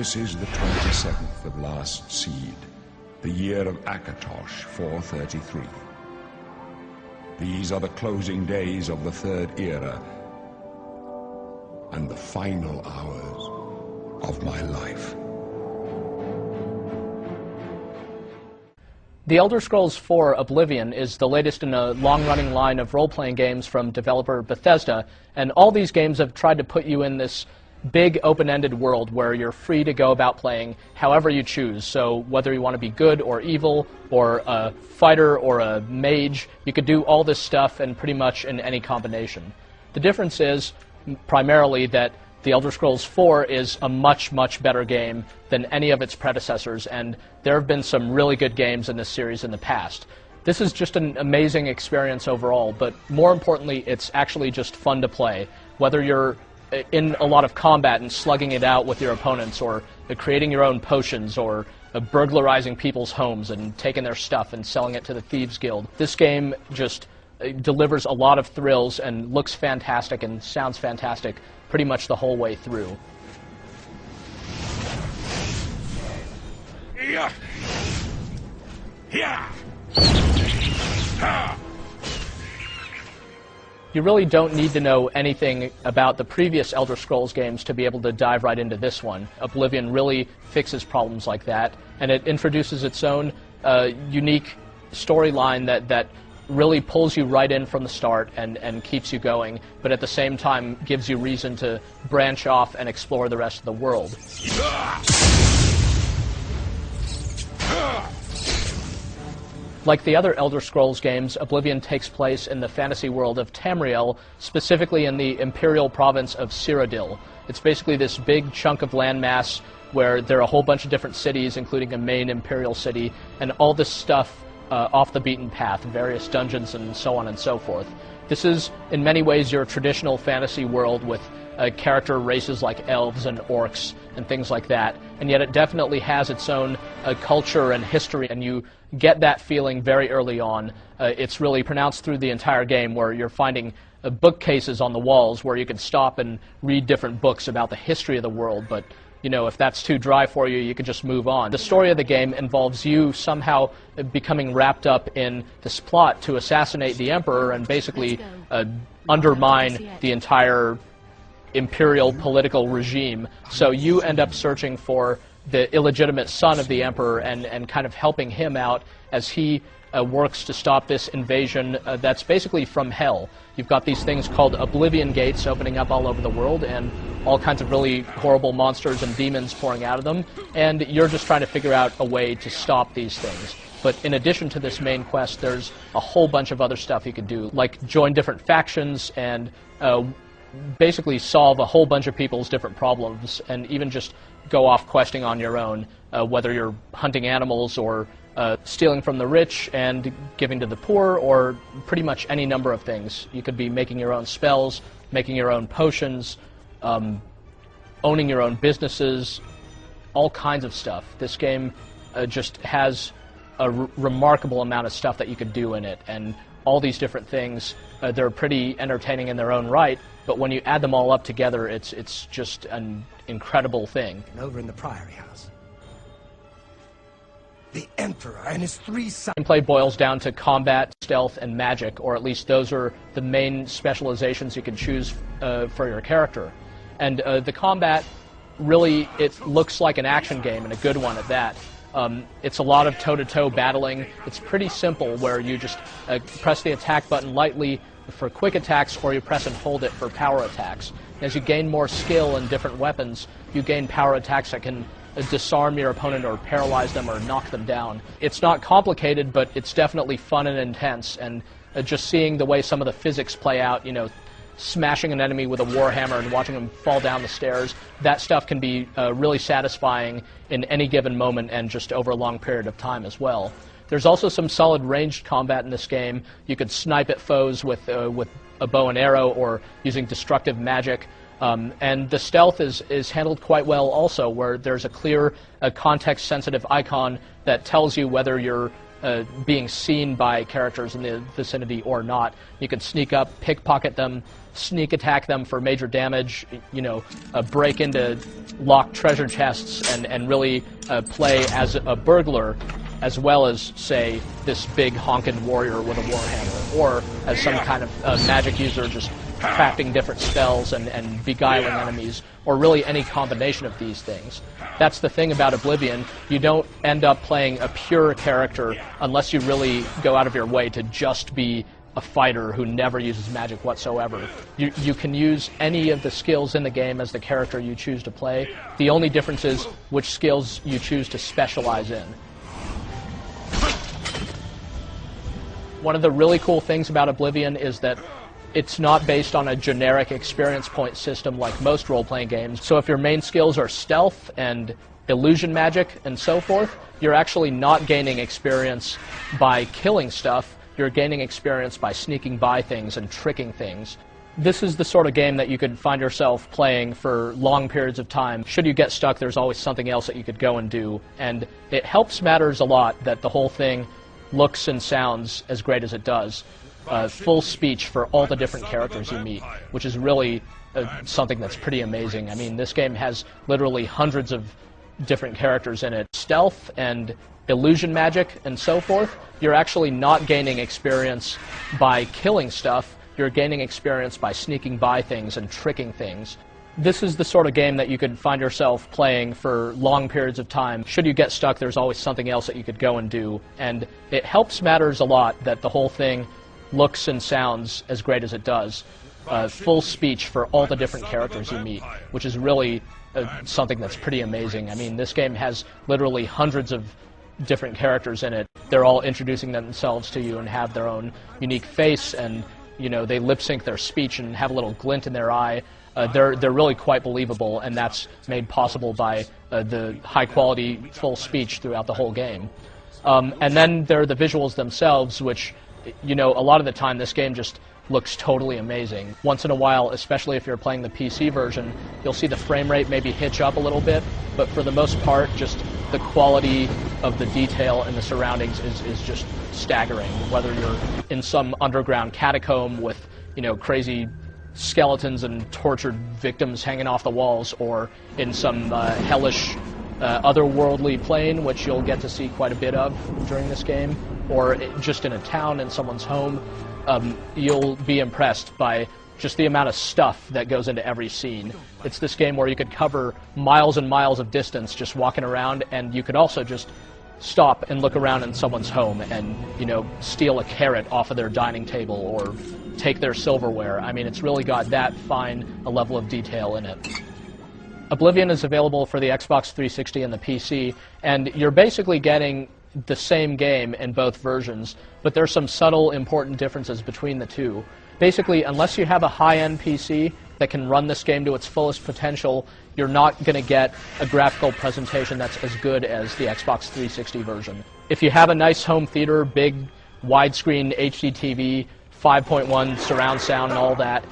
This is the 27th of last seed, the year of Akatosh 433. These are the closing days of the Third Era and the final hours of my life. The Elder Scrolls IV Oblivion is the latest in a long-running line of role-playing games from developer Bethesda, and all these games have tried to put you in this big open-ended world where you're free to go about playing however you choose. So whether you want to be good or evil, or a fighter or a mage, you could do all this stuff and pretty much in any combination. The difference is primarily that The Elder Scrolls IV is a much, much better game than any of its predecessors, and there have been some really good games in this series in the past. This is just an amazing experience overall, but more importantly, it's actually just fun to play. Whether you're in a lot of combat and slugging it out with your opponents, or creating your own potions, or burglarizing people's homes and taking their stuff and selling it to the Thieves Guild, this game just delivers a lot of thrills and looks fantastic and sounds fantastic pretty much the whole way through. Yeah. Yeah. You really don't need to know anything about the previous Elder Scrolls games to be able to dive right into this one. Oblivion really fixes problems like that, and it introduces its own unique storyline that really pulls you right in from the start and keeps you going, but at the same time gives you reason to branch off and explore the rest of the world. Like the other Elder Scrolls games, Oblivion takes place in the fantasy world of Tamriel, specifically in the imperial province of Cyrodiil. It's basically this big chunk of landmass where there are a whole bunch of different cities, including a main imperial city, and all this stuff off the beaten path, various dungeons and so on and so forth. This is, in many ways, your traditional fantasy world with character races like elves and orcs and things like that, and yet it definitely has its own culture and history, and you get that feeling very early on. It's really pronounced through the entire game, where you're finding bookcases on the walls where you can stop and read different books about the history of the world, but you know, if that's too dry for you, you can just move on. The story of the game involves you somehow becoming wrapped up in this plot to assassinate the Emperor and basically undermine the entire imperial political regime. So you end up searching for the illegitimate son of the Emperor and kind of helping him out as he works to stop this invasion that's basically from hell. You've got these things called Oblivion Gates opening up all over the world, and all kinds of really horrible monsters and demons pouring out of them, and you're just trying to figure out a way to stop these things. But in addition to this main quest, there's a whole bunch of other stuff you can do, like join different factions and basically solve a whole bunch of people's different problems, and even just go off questing on your own, whether you're hunting animals or stealing from the rich and giving to the poor, or pretty much any number of things. You could be making your own spells, making your own potions, owning your own businesses, all kinds of stuff. This game just has a remarkable amount of stuff that you could do in it, and all these different things, they're pretty entertaining in their own right, but when you add them all up together, it's just an incredible thing. And over in the Priory House, the Emperor and his three sons. Gameplay boils down to combat, stealth, and magic, or at least those are the main specializations you can choose for your character. And the combat, really, it looks like an action game, and a good one at that. It's a lot of toe-to-toe battling. It's pretty simple, where you just press the attack button lightly for quick attacks, or you press and hold it for power attacks. As you gain more skill and different weapons, you gain power attacks that can disarm your opponent or paralyze them or knock them down. It's not complicated, but it's definitely fun and intense, and just seeing the way some of the physics play out, you know, smashing an enemy with a warhammer and watching them fall down the stairs, that stuff can be really satisfying in any given moment and just over a long period of time as well. There's also some solid ranged combat in this game. You could snipe at foes with a bow and arrow, or using destructive magic. And the stealth is handled quite well also, where there's a clear context-sensitive icon that tells you whether you're being seen by characters in the vicinity or not. You can sneak up, pickpocket them, sneak attack them for major damage, break into locked treasure chests, and really play as a burglar, as well as, say, this big honkin' warrior with a warhammer, or as some kind of magic user just crafting different spells and beguiling enemies, or really any combination of these things. That's the thing about Oblivion. You don't end up playing a pure character unless you really go out of your way to just be a fighter who never uses magic whatsoever. You can use any of the skills in the game as the character you choose to play. The only difference is which skills you choose to specialize in. One of the really cool things about Oblivion is that it's not based on a generic experience point system like most role-playing games. So if your main skills are stealth and illusion magic and so forth, you're actually not gaining experience by killing stuff. You're gaining experience by sneaking by things and tricking things. This is the sort of game that you could find yourself playing for long periods of time. Should you get stuck, there's always something else that you could go and do. And it helps matters a lot that the whole thing looks and sounds as great as it does. Full speech for all the different characters you meet, which is really something that's pretty amazing. I mean, this game has literally hundreds of different characters in it. Stealth and illusion magic and so forth, you're actually not gaining experience by killing stuff. You're gaining experience by sneaking by things and tricking things. This is the sort of game that you could find yourself playing for long periods of time. Should you get stuck, there's always something else that you could go and do. And it helps matters a lot that the whole thing looks and sounds as great as it does. Full speech for all the different characters you meet, which is really something that's pretty amazing. I mean, this game has literally hundreds of different characters in it. They're all introducing themselves to you and have their own unique face, and they lip sync their speech and have a little glint in their eye. They're really quite believable, and that's made possible by the high quality full speech throughout the whole game. And then there are the visuals themselves, which a lot of the time this game just looks totally amazing. Once in a while, especially if you're playing the PC version, you'll see the frame rate maybe hitch up a little bit, but for the most part, just the quality of the detail in the surroundings is just staggering. Whether you're in some underground catacomb with, crazy skeletons and tortured victims hanging off the walls, or in some hellish otherworldly plane, which you'll get to see quite a bit of during this game, or just in a town in someone's home, you'll be impressed by just the amount of stuff that goes into every scene. It's this game where you could cover miles and miles of distance just walking around, and you could also just stop and look around in someone's home and, steal a carrot off of their dining table or take their silverware. I mean, it's really got that fine a level of detail in it. Oblivion is available for the Xbox 360 and the PC, and you're basically getting the same game in both versions, but there's some subtle, important differences between the two. Basically, unless you have a high-end PC that can run this game to its fullest potential, you're not going to get a graphical presentation that's as good as the Xbox 360 version. If you have a nice home theater, big widescreen HD TV, 5.1 surround sound and all that,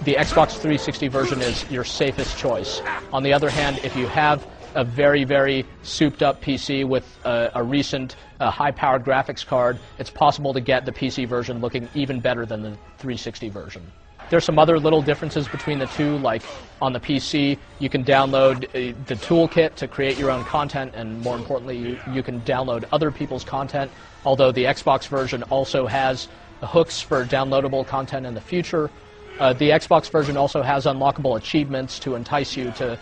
the Xbox 360 version is your safest choice. On the other hand, if you have a very, very souped-up PC with a recent high-powered graphics card, it's possible to get the PC version looking even better than the 360 version. There's some other little differences between the two, like on the PC, you can download the toolkit to create your own content, and more importantly, you can download other people's content, although the Xbox version also has hooks for downloadable content in the future. The Xbox version also has unlockable achievements to entice you to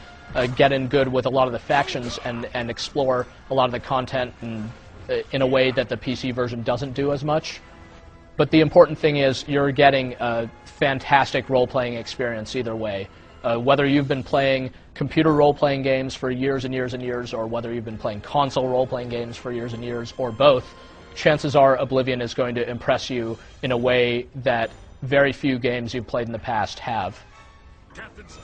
get in good with a lot of the factions and explore a lot of the content in a way that the PC version doesn't do as much. But the important thing is you're getting a fantastic role-playing experience either way. Whether you've been playing computer role-playing games for years and years and years, or whether you've been playing console role-playing games for years and years, or both, chances are Oblivion is going to impress you in a way that very few games you've played in the past have.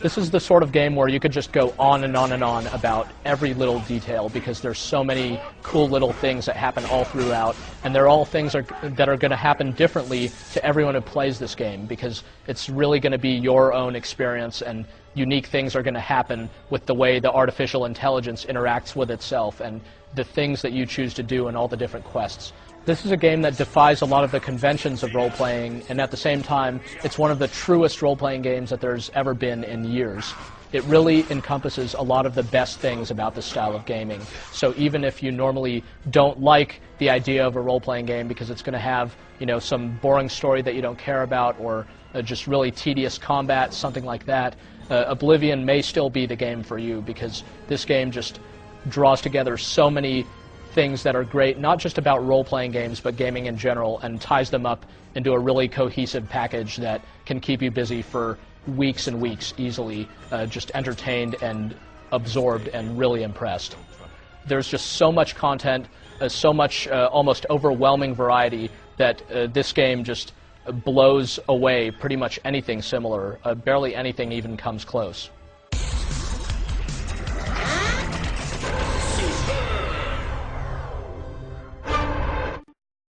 This is the sort of game where you could just go on and on and on about every little detail, because there's so many cool little things that happen all throughout, and they're all things that are going to happen differently to everyone who plays this game, because it's really going to be your own experience, and unique things are going to happen with the way the artificial intelligence interacts with itself and the things that you choose to do and all the different quests. This is a game that defies a lot of the conventions of role-playing, and at the same time, it's one of the truest role-playing games that there's ever been in years. It really encompasses a lot of the best things about this style of gaming. So even if you normally don't like the idea of a role-playing game because it's going to have, some boring story that you don't care about, or just really tedious combat, something like that, Oblivion may still be the game for you, because this game just draws together so many things that are great, not just about role-playing games, but gaming in general, and ties them up into a really cohesive package that can keep you busy for weeks and weeks easily, just entertained and absorbed and really impressed. There's just so much content, so much almost overwhelming variety that this game just blows away pretty much anything similar. Barely anything even comes close.